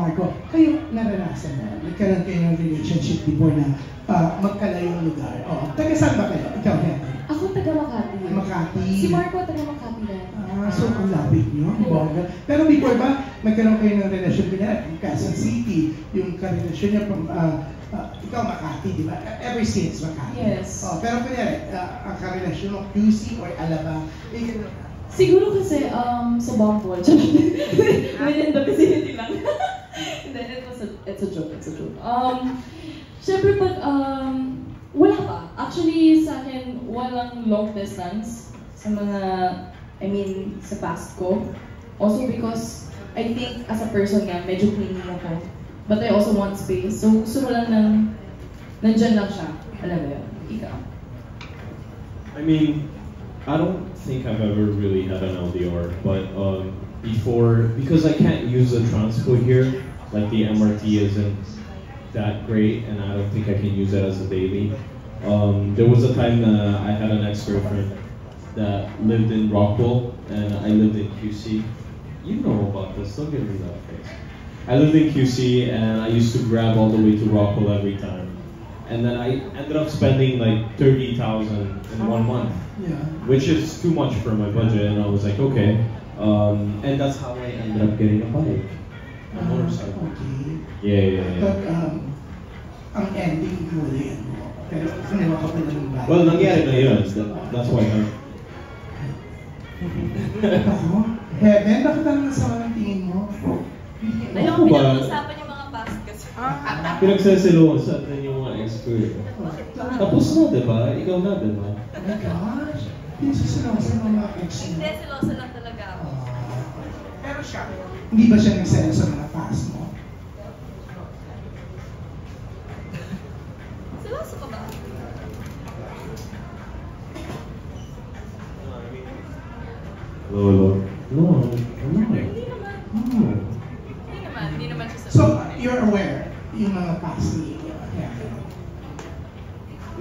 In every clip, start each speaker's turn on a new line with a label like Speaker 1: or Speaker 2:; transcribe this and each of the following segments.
Speaker 1: Marco, kayo naranasan na, nagkaroon kayo ng relationship before na magkalayong lugar. Taga saan ba kayo? Ikaw, Henry?
Speaker 2: Ako taga Makati.
Speaker 1: Makati.
Speaker 2: Si Marco taga Makati din.
Speaker 1: So ang lapit nyo, bongga. Pero before ba, magkaroon kayo ng relasyon niya in Quezon City, yung karelasyon niya from, ikaw Makati, di ba? Ever since Makati.
Speaker 2: Yes.
Speaker 1: Pero kunyari, ang karelasyon mo, QC or Alaba,
Speaker 2: Siguro kasi sa Bumble. Ganyan ba kasi lang. Then it's a joke. Syempre pag wala pa. Actually sa akin walang long distance sa mga sa past ko. Also because I think as a person nga medyo clingy ako. But I also want space. So gusto ko lang nandyan lang siya. Alam mo yun? Ikaw.
Speaker 3: I don't think I've ever really had an LDR, but because I can't use the transpo here, like the MRT isn't that great, and I don't think I can use it as a daily. There was a time that I had an ex-girlfriend that lived in Rockwell, and I lived in QC. You know about this, don't give me that face. I lived in QC, and I used to grab all the way to Rockwell every time. And then I ended up spending like 30,000 in 1 month, which is too much for my budget. And I was like, okay, and that's how I ended up getting a bike, a motorcycle.
Speaker 1: Okay.
Speaker 3: Yeah.
Speaker 1: But ang ending mo rin mo. Pero kung ka pa ng bike.
Speaker 3: Well, nangyari na yun. That's why.
Speaker 1: Ako? Heaven, bakit ang nasama ng tingin mo?
Speaker 4: Ayaw ko pinag-usapan yung mga past kasi.
Speaker 3: Pinagsasilosan na yung mga ex-girl. Tapos na, diba? Ikaw na, diba?
Speaker 1: Oh my gosh! Pinagsiselosan ng mga ex mo.
Speaker 4: Hindi, silosa lang talaga ako.
Speaker 1: Pero siya, hindi ba siya nagselo sa mga past mo?
Speaker 4: Silosa ka ba?
Speaker 3: Lolo. No.
Speaker 4: Hindi naman siya
Speaker 1: So, you're aware yung mga past ni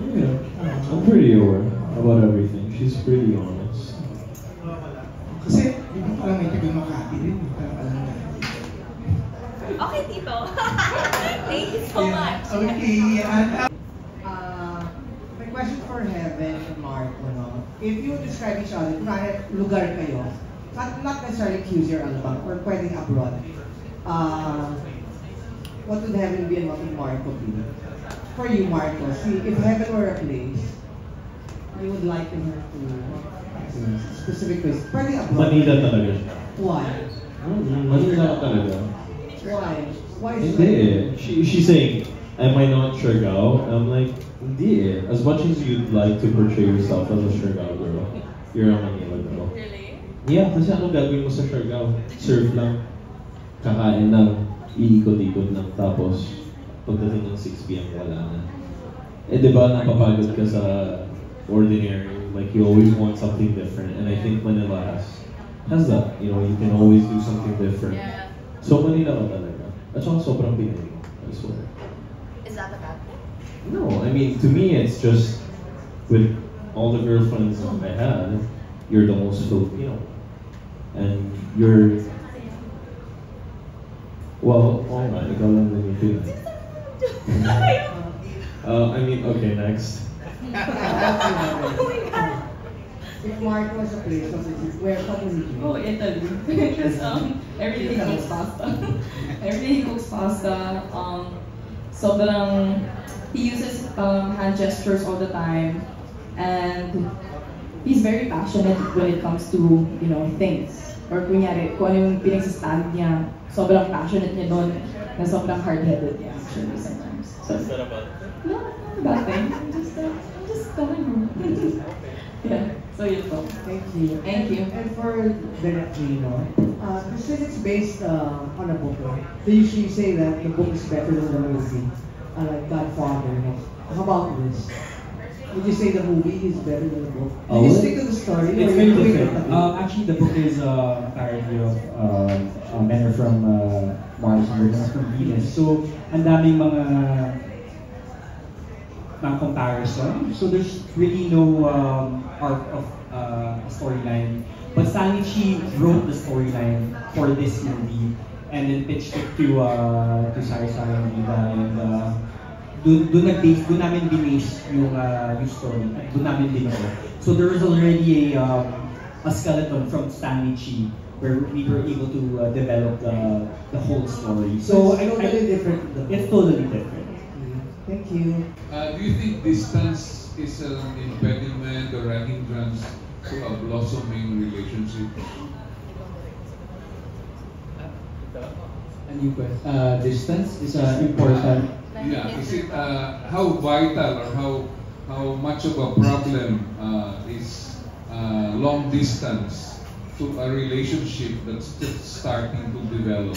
Speaker 3: Yeah, I'm pretty aware about everything. She's pretty honest.
Speaker 1: Kasi, hindi ko alam may taga Makati rin. Parang alam na.
Speaker 4: Okay, Tito. Thank you so much.
Speaker 1: Okay,
Speaker 5: my question for Heaven and Marco, no? If you would describe each other, kunwari lugar kayo, not necessarily QC or Alabang, or pwedeng abroad, what would Heaven be and what would Marco be? For you, Marco, see, if Heaven were a place, you would liken her to specific place. Pwedeng abroad.
Speaker 3: Manila talaga siya.
Speaker 5: Why?
Speaker 3: Manila talaga.
Speaker 5: Why? Why is
Speaker 3: Hindi eh. She's saying, am I not Siargao? I'm like, hindi eh. As much as you'd like to portray yourself as a Siargao girl, you're a Manila girl.
Speaker 4: Really?
Speaker 3: Yeah, kasi anong gagawin mo sa Siargao? Surf lang. Kakain lang. Iikot-ikot lang. Tapos, pagdating ng 6 p.m. wala na. Eh diba, napapagod ka sa ordinary. Like, you always want something different. And I think Manila has that. You know, you can always do something different.
Speaker 4: Yeah.
Speaker 3: So, Manila ka talaga. At saka sobrang Pinay mo. I swear.
Speaker 4: Is that a bad thing?
Speaker 3: No, to me, it's just, with all the girlfriends I had, you're the most Filipino. And you're, well, alright, ikaw lang din yung Pinay. Okay, next.
Speaker 4: Oh my God.
Speaker 5: If Marco was a place, where would you go?
Speaker 2: Oh, Italy. Because every day he cooks pasta. Every day he cooks pasta. Sobrang he uses hand gestures all the time, and he's very passionate when it comes to things. Or kunyari, kung ano yung pinagsastand niya, sobrang passionate niya doon, na sobrang hard-headed niya actually sometimes. So,
Speaker 3: Is that a bad thing?
Speaker 2: No, not a bad thing. I'm just telling you. Yeah. So yun po.
Speaker 5: Thank you.
Speaker 2: Thank you.
Speaker 5: And for Direct Gino, since it's based on a book, they usually say that the book is better than the movie, like Godfather. How about this? Would you say the movie is better than the book? Did you stick to the story?
Speaker 6: It's very different. Actually, the book is a parody of Men Are From Mars and Women Are From Venus. So, ang daming mga comparison. So there's really no arc of a storyline. But Stanley Chi wrote the storyline for this movie. and then pitched it to Sari Sari and Vida, and doon namin binase yung story, at doon namin binuo. So there was already a skeleton from Stanley Chi where we were able to develop the whole story. So
Speaker 5: it's totally different.
Speaker 6: It's totally different.
Speaker 5: Thank you.
Speaker 7: Do you think distance is an impediment or an hindrance to a blossoming relationship?
Speaker 6: Distance is important.
Speaker 7: Yeah, is it how vital or how much of a problem is long distance to a relationship that's just starting to develop?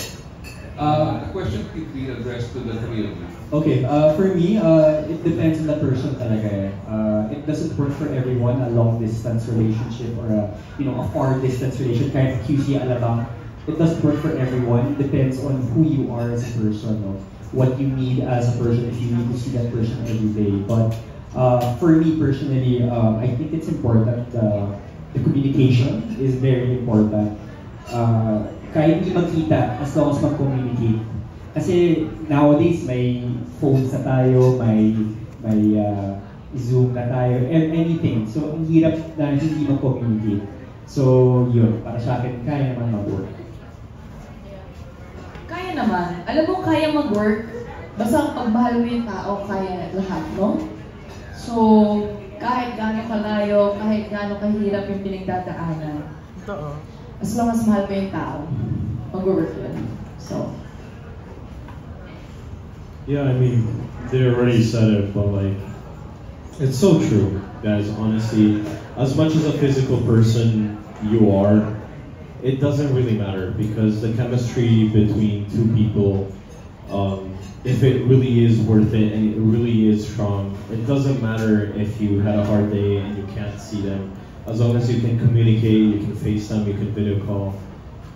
Speaker 7: The question could be addressed to the three of you.
Speaker 6: Okay, for me, it depends on the person talaga. It doesn't work for everyone, a long distance relationship or a far distance relationship, kind of QC alabang. It doesn't work for everyone. It depends on who you are as a person, no? What you need as a person, if you need to see that person every day. But for me personally, I think it's important. The communication is very important. Kahit hindi magkita, as long as mag-communicate. Kasi nowadays, may phones na tayo, may Zoom na tayo, anything. So, ang hirap na hindi mag-communicate. So, yun, para sa akin, kaya naman mag-work.
Speaker 2: Kaya naman. Alam mo, kaya mag-work. Basta pagmahal mo yung tao, kaya lahat, no? So, kahit gaano kalayo, kahit gaano kahirap yung pinagdadaanan. As long as mahal mo yung tao, mag-work yun. So,
Speaker 3: yeah, I mean, they already said it, but like, it's so true, guys, honestly. As much as a physical person you are, it doesn't really matter because the chemistry between two people, if it really is worth it and it really is strong, it doesn't matter if you had a hard day and you can't see them. As long as you can communicate, you can FaceTime, you can video call,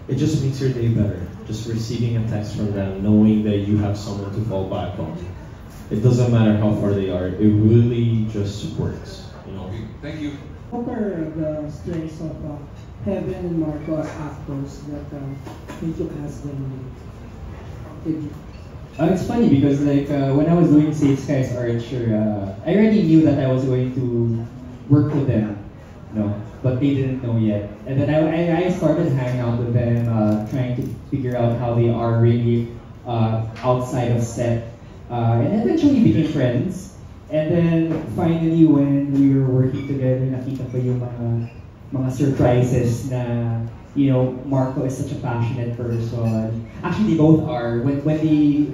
Speaker 3: it just makes your day better. Just receiving a text from them, knowing that you have someone to fall back on. It doesn't matter how far they are, it really just works, you know.
Speaker 7: Okay, thank you.
Speaker 8: What are the strengths of Heaven and Marco as actors that made you cast them?
Speaker 6: It's funny because like when I was doing Safe Skies Archer, I already knew that I was going to work with them, but they didn't know yet. And then I started hanging out with them, trying to figure out how they are really outside of set, and eventually became friends. And then finally, when we were working together, nakita ko yung mga surprises na, Marco is such a passionate person. Actually, they both are. When they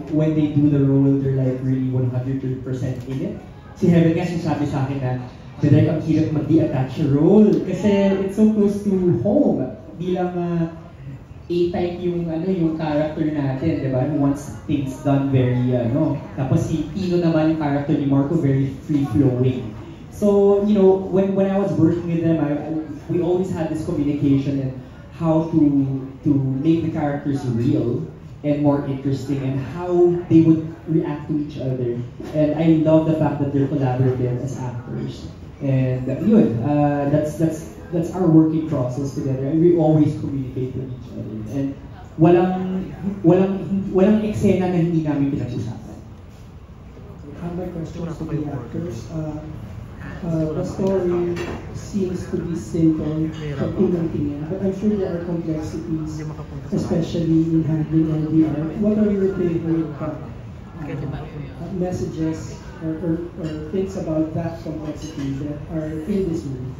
Speaker 6: do the role, they're like really 100% in it. Si Heaven nga sinasabi sa akin na, direct ang hirap mag-de-attach sa role kasi it's so close to home. Bilang A-type yung character natin, di ba? Once things done very tapos si Tino naman yung character ni Marco very free-flowing. So, when I was working with them, we always had this communication and how to make the characters real and more interesting and how they would react to each other. And I love the fact that they're collaborative as actors. And that's our working process together. And we always communicate with each other. And walang eksena na hindi namin pinag-usapan.
Speaker 8: My questions to the actors. The story seems to be simple at unang tingin, but I'm sure there are complexities, especially in handling LDR. What are your favorite messages or things about that complexity that are in this movie?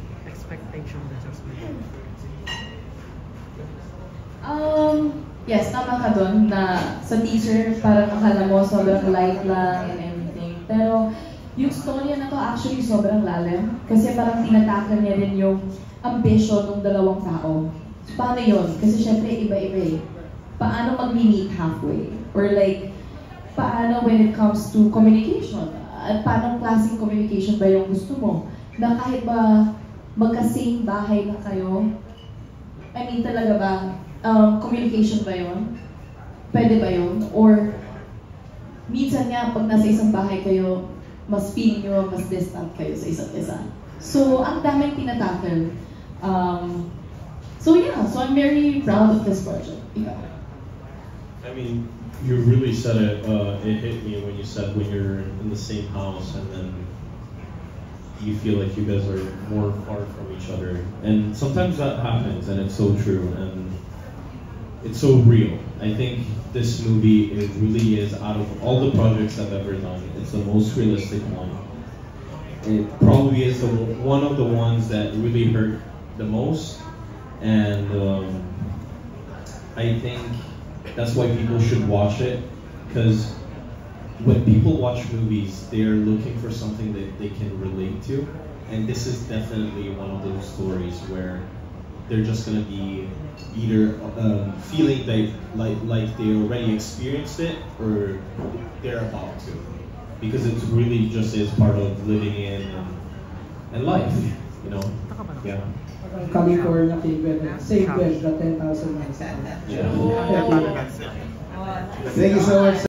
Speaker 2: Yes, tama ka dun na sa teaser parang akala mo sobrang light lang and everything. Pero yung storya na to actually sobrang lalim kasi parang tinatakal niya rin yung ambition ng dalawang tao. So, paano yun? Kasi syempre iba-iba eh. Paano mag-meet halfway? Or like, paano when it comes to communication? At paano klaseng communication ba yung gusto mo? Na kahit ba magka-same bahay na kayo? I mean, talaga ba? Communication ba yun? Pwede ba yun? Or minsan nga pag nasa isang bahay kayo, mas feeling nyo, mas distant kayo sa isa't isa. So, ang daming tinatackle. So yeah, so I'm very proud of this project. Ikaw.
Speaker 3: I mean, you really said it. It hit me when you said when you're in the same house and then you feel like you guys are more far from each other. And sometimes that happens, and it's so true, and it's so real. I think this movie, it really is, out of all the projects I've ever done, it's the most realistic one. It probably is one of the ones that really hurt the most, and I think that's why people should watch it, because when people watch movies, they are looking for something that they can relate to, and this is definitely one of those stories where they're just gonna be either feeling like they already experienced it, or they're about to, because it really just is part of living in and life, you know. Yeah.
Speaker 8: Coming for nothing better. Save better, 10,000 miles.
Speaker 3: Yeah.
Speaker 5: Thank you so much.